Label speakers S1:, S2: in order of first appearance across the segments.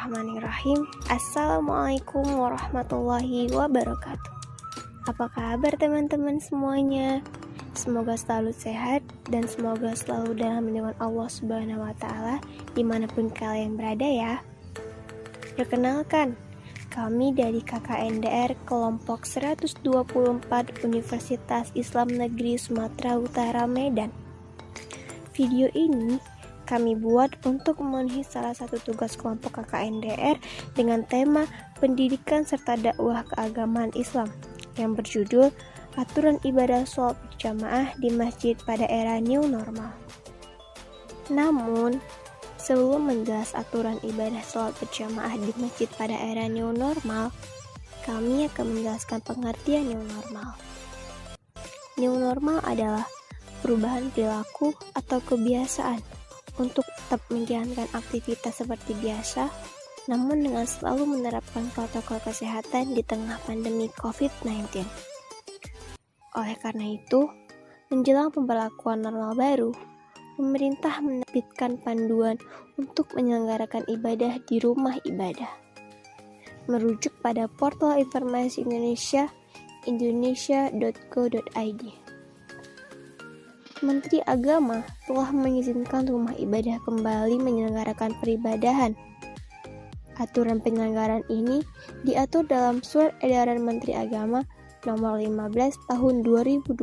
S1: Bismillahirrahmanirrahim. Assalamualaikum warahmatullahi wabarakatuh. Apa kabar teman-teman semuanya? Semoga selalu sehat dan semoga selalu dalam lindungan Allah Subhanahu wa Ta'ala dimanapun kalian berada ya. Perkenalkan, kami dari KKNDR kelompok 124 Universitas Islam Negeri Sumatera Utara Medan. Video ini kami buat untuk memenuhi salah satu tugas kelompok KKNDR dengan tema pendidikan serta dakwah keagamaan Islam yang berjudul Aturan Ibadah Sholat Berjamaah di Masjid pada Era New Normal. Namun, sebelum menjelas aturan ibadah sholat berjamaah di masjid pada era New Normal, kami akan menjelaskan pengertian New Normal. New Normal adalah perubahan perilaku atau kebiasaan untuk tetap menjalankan aktivitas seperti biasa, namun dengan selalu menerapkan protokol kesehatan di tengah pandemi COVID-19. Oleh karena itu, menjelang pemberlakuan normal baru, pemerintah menerbitkan panduan untuk menyelenggarakan ibadah di rumah ibadah. Merujuk pada portal informasi Indonesia, indonesia.go.id. Menteri Agama telah mengizinkan rumah ibadah kembali menyelenggarakan peribadahan. Aturan penyelenggaraan ini diatur dalam Surat Edaran Menteri Agama Nomor 15 Tahun 2020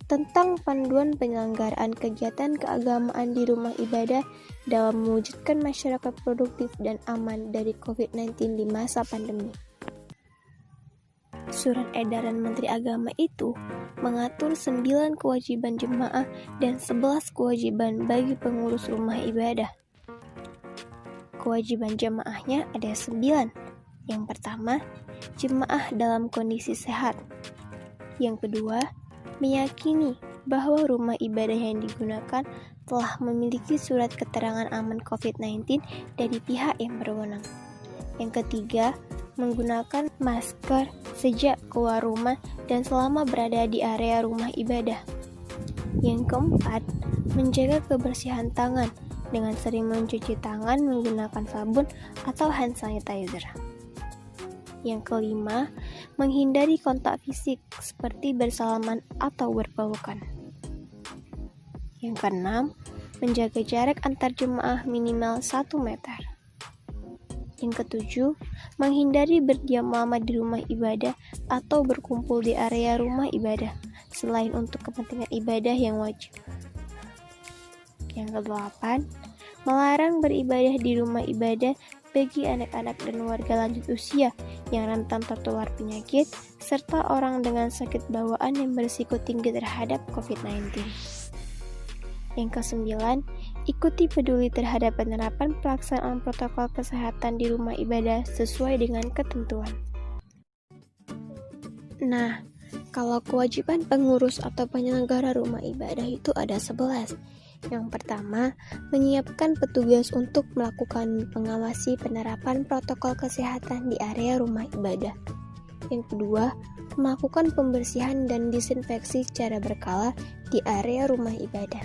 S1: tentang panduan penyelenggaraan kegiatan keagamaan di rumah ibadah dalam mewujudkan masyarakat produktif dan aman dari COVID-19 di masa pandemi. Surat Edaran Menteri Agama itu mengatur 9 kewajiban jemaah dan 11 kewajiban bagi pengurus rumah ibadah. Kewajiban jemaahnya ada 9. Yang pertama, jemaah dalam kondisi sehat. Yang kedua, meyakini bahwa rumah ibadah yang digunakan telah memiliki surat keterangan aman COVID-19 dari pihak yang berwenang. Yang ketiga, menggunakan masker sejak keluar rumah dan selama berada di area rumah ibadah. Yang keempat, menjaga kebersihan tangan dengan sering mencuci tangan menggunakan sabun atau hand sanitizer. Yang kelima, menghindari kontak fisik seperti bersalaman atau berpelukan. Yang keenam, menjaga jarak antar jemaah minimal 1 meter. Yang ketujuh, menghindari berdiam lama di rumah ibadah atau berkumpul di area rumah ibadah selain untuk kepentingan ibadah yang wajib. Yang kedelapan, melarang beribadah di rumah ibadah bagi anak-anak dan warga lanjut usia yang rentan tertular penyakit serta orang dengan sakit bawaan yang berisiko tinggi terhadap COVID-19. Yang kesembilan, ikuti peduli terhadap penerapan pelaksanaan protokol kesehatan di rumah ibadah sesuai dengan ketentuan. Nah, kalau kewajiban pengurus atau penyelenggara rumah ibadah itu ada 11. Yang pertama, menyiapkan petugas untuk melakukan pengawasi penerapan protokol kesehatan di area rumah ibadah. Yang kedua, melakukan pembersihan dan disinfeksi secara berkala di area rumah ibadah.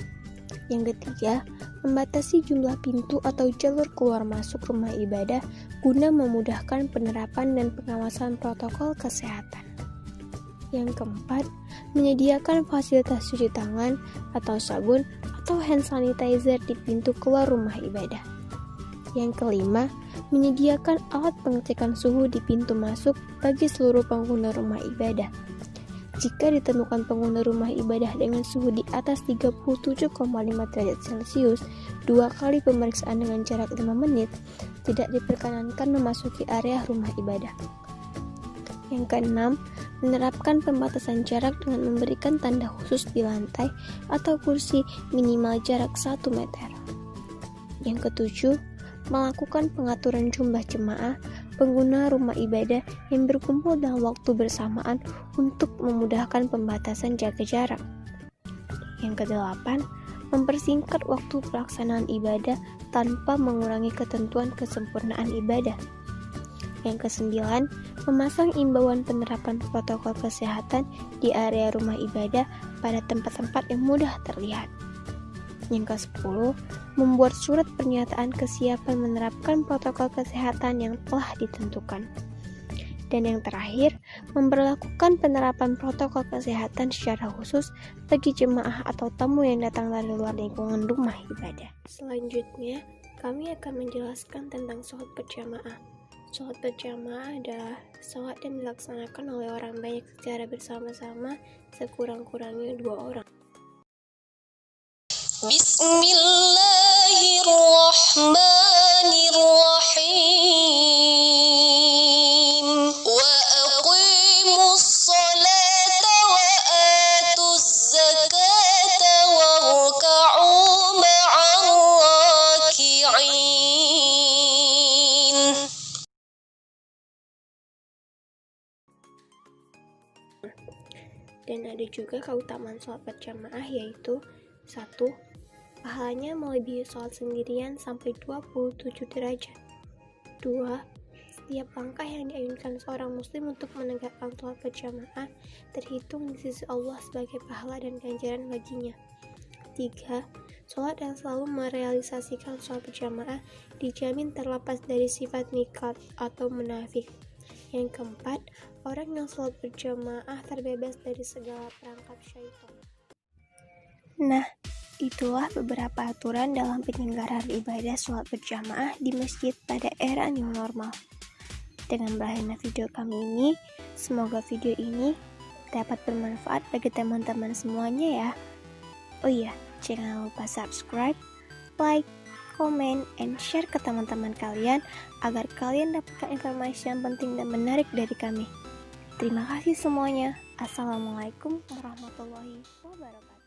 S1: Yang ketiga, membatasi jumlah pintu atau jalur keluar masuk rumah ibadah guna memudahkan penerapan dan pengawasan protokol kesehatan. Yang keempat, menyediakan fasilitas cuci tangan atau sabun atau hand sanitizer di pintu keluar rumah ibadah. Yang kelima, menyediakan alat pengecekan suhu di pintu masuk bagi seluruh pengguna rumah ibadah. Jika ditemukan pengguna rumah ibadah dengan suhu di atas 37,5 derajat Celcius, 2 kali pemeriksaan dengan jarak 5 menit, tidak diperkenankan memasuki area rumah ibadah. Yang keenam, menerapkan pembatasan jarak dengan memberikan tanda khusus di lantai atau kursi minimal jarak 1 meter. Yang ketujuh, melakukan pengaturan jumlah jemaah pengguna rumah ibadah yang berkumpul dalam waktu bersamaan untuk memudahkan pembatasan jaga jarak. Yang kedelapan, mempersingkat waktu pelaksanaan ibadah tanpa mengurangi ketentuan kesempurnaan ibadah. Yang kesembilan, memasang imbauan penerapan protokol kesehatan di area rumah ibadah pada tempat-tempat yang mudah terlihat. Yang ke-10, membuat surat pernyataan kesiapan menerapkan protokol kesehatan yang telah ditentukan. Dan yang terakhir, memberlakukan penerapan protokol kesehatan secara khusus bagi jemaah atau tamu yang datang dari luar lingkungan rumah ibadah. Selanjutnya, kami akan menjelaskan tentang sholat berjamaah. Sholat berjamaah adalah sholat yang dilaksanakan oleh orang banyak secara bersama-sama, sekurang-kurangnya 2 orang.
S2: Bismillahirrahmanirrahim. Wa aqimus salata wa atuz zakata warka'u ma'ar raki'in.
S1: Dan ada juga keutamaan sholat berjamaah, yaitu 1. Pahalanya melebihi sholat sendirian sampai 27 derajat. 2. Setiap langkah yang diayunkan seorang muslim untuk menegakkan sholat berjamaah terhitung di sisi Allah sebagai pahala dan ganjaran baginya. 3. Sholat yang selalu merealisasikan sholat berjamaah dijamin terlepas dari sifat niqab atau munafik. Yang keempat, orang yang sholat berjamaah terbebas dari segala perangkap syaitan. Nah, itulah beberapa aturan dalam penyelenggaraan ibadah sholat berjamaah di masjid pada era new normal. Dengan berakhirnya video kami ini, semoga video ini dapat bermanfaat bagi teman-teman semuanya ya. Oh iya, jangan lupa subscribe, like, komen, and share ke teman-teman kalian agar kalian dapatkan informasi yang penting dan menarik dari kami. Terima kasih semuanya. Assalamualaikum warahmatullahi wabarakatuh.